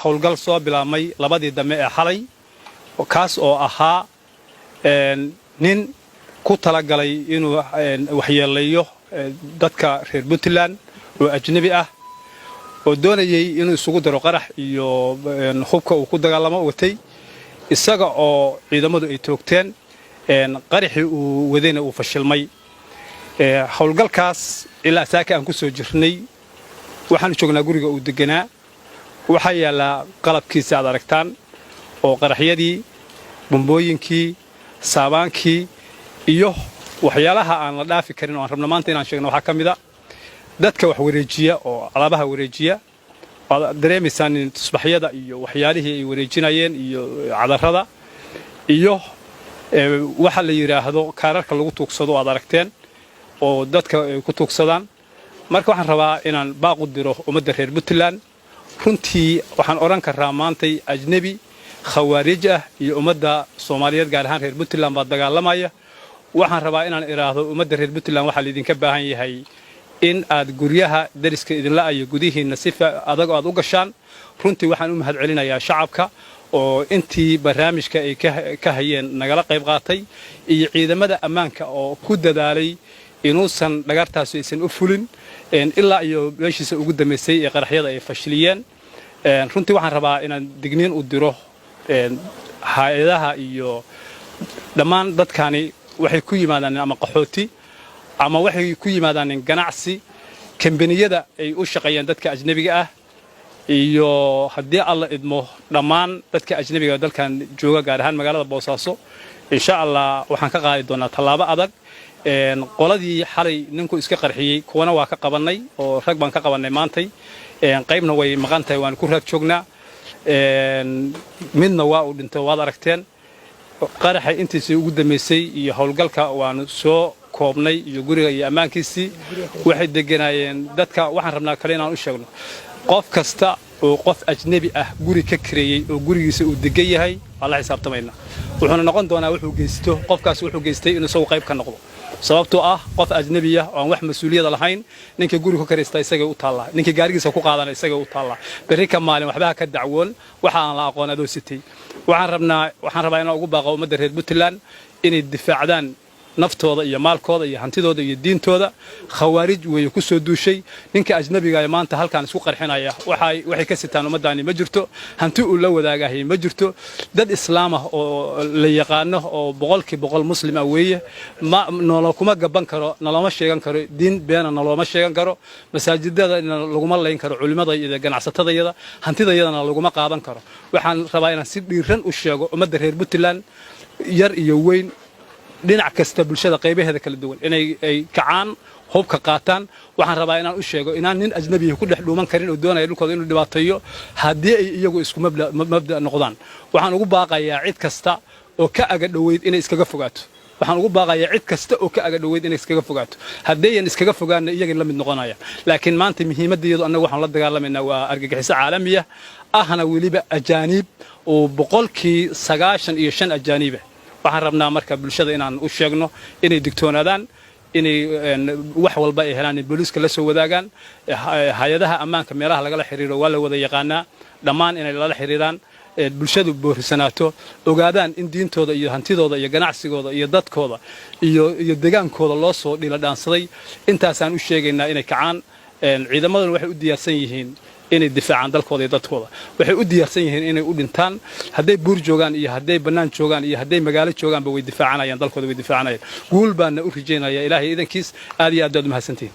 howlgal soo bilaabmay labadii dame ee xalay kaas oo ahaa nin ku talagalay inuu waxyeeleeyo dadka reer Puntland oo ajnabi ah oo doonayay inuu isugu daro qarax iyo hubka uu ku dagaalamo watay isaga oo ciidamadu ay toogteen qaraxii uu wadayna uu fashilmay howlgalkaas ilaa saaka aan ku soo jirnay waxaan joognaa guriga uu deganaa waxa yaala qalabkiisa aad aragtaan oo qaraxyadii bombooyinkii saabaankii iyo waxyaalaha aan la dhaafi karin oo aan rabno maanta inaan sheegno waxa kamid ah dadka wax wareejiya oo alaabaha wareejiya dareemaysan in tusbaxyada iyo waxyaalihii ay wareejinayeen iyo cadarada iyo waxa la yiraahdo kaararka lagu tuugsado aad aragteen oo dadka ay ku tuugsadaan marka waxaan rabaa inaan baaq u diro ummadda reer Puntland runtii waxaan oran karaa maantay ajnabi khawaarij ah iyo ummadda Soomaaliyeed gaar ahaan reer Puntland baa dagaalamaya waxaan rabaa inaan iraahdo ummadda reer Puntland waxa la idinka baahan yahay in aad guryaha dariska idinla ay gudihiina si adag aad u gashaan runtii waxaan u mahadcelinayaa shacabka oo intii barnaamijka ay ka hayeen nagala qayb qaatay iyo ciidamada ammaanka oo ku dadaalay inuusan dhagartaas aysan u fulin ilaa iyo meeshiisa ugu dameysay ee qaraxyada ay fashiliyeen runtii waxaan rabaa inaan digniin u diro hay'adaha iyo dhammaan dadkani waxay ku yimaadaan ama qaxooti ama waxay ku yimaadaan ganacsi kambaniyada ay u shaqeeyaan dadka ajnabiga ah iyo haddii alla idmo dhammaan dadka ajnabiga dalkan jooga gaar ahaan magaalada Boosaaso insha Allah waxaan ka qaadi doonaa tallaabo adag qoladii xalay ninku iska qarxiyay kuwana waa ka qabanay oo rag baan ka qabanay maantay qaybna way maqan tahay waan ku raag joognaa midna waa u dhintay waad aragteen qaraxa intiisii ugu dameysay iyo howlgalka waan soo koobnay iyo guriga iyo ammaankiisii waxay deganayeen dadka waxaan rabnaa kale inaan u sheegno qof kasta oo qof ajnabi ah guri ka kireeyay oo gurigiisa uu degan yahay wala xisaabtamayna wuxuu noqon doonaa wuxuu geysto qofkaas wuxuu geystay inuu soo qayb ka noqdo sababtoo ah qof ajnabi ah oo aan wax mas'uuliyad lahayn ninka guriga ka kireystay isaga u taala ninka gaarigiisa ku qaadanay isaga u taala bari ka maalin waxba ka dacwoon waxa aan la aqoon adoo sitay waxaan rabaa inaan ugu baaqo ummadda reer Puntland inay difaacdaan naftooda iyo maalkooda iyo hantidooda iyo diintooda khawaarij way ku soo duushay ninka ajnabiga ah maanta halkaan isku qarxinaya waxay ka sitaan ummadani ma jirto hanti uu la wadaagahay ma jirto dad islaam ah oo la yaqaano oo boqolkiiba muslim ah weeye nolol kuma gaban karo noloma sheegan karo diin beena noloma sheegan karo masaajidada laguma leeyin karo culimada iyo ganacsatada hantidayadana laguma qaadan karo waxaan rabaa inaan si dhiiran u sheego ummadda reer Puntland yar iyo weyn dhinac kasta bulshada qaybaheeda kala duwan inay kacaan hubka qaataan waxaan rabaa inaan u sheego inaan nin ajnabi ku dhex dhuuman karin oo doonaya dhulkooda inuu dhibaateeyo haddii ay iyagu isku mabda noqdaan waxaan ugu baaqayaa cid kasta oo ka aga dhaweyd inay iskaga fogaato waxaan ugu baaqayaa cid kasta oo ka aga dhaweyd inay iskaga fogaato haddii aan iskaga fogaana iyaga la mid noqonaya laakiin maanta muhiimaddeedu annagu waxaan la dagaalamayna waa argagixiso caalami ahna waliba ajaanib oo boqolkii 95 ajaanib waxaan rabnaa marka bulshada inaan u sheegno inay digtoonaadaan inay wax walba ay helaan booliska la soo wadaagaan hay'adaha ammaanka meelaha laga xiriiro waa la wada yaqaanaa dhammaan inay la xiriiraan bulshadu boorisanaato ogaadaan in diintooda iyo hantidooda iyo ganacsigooda iyo dadkooda iyo deegaankooda loo soo dhila dhaansaday intaasaan u sheegaynaa inay kacaan ciidamaduna waxay u diyaarsan yihiin inay difaacaan dalkooda iyo dadkooda waxay u diyaarsan yihiin inay u dhintaan haday buur joogan iyo haday banaan joogan iyo haday magaalo jooganba way difaacanayaan dalkooda way difaacanayaan guul baana u rajeenayaa ilaahay idankiis aad iyo aad u mahadsantiin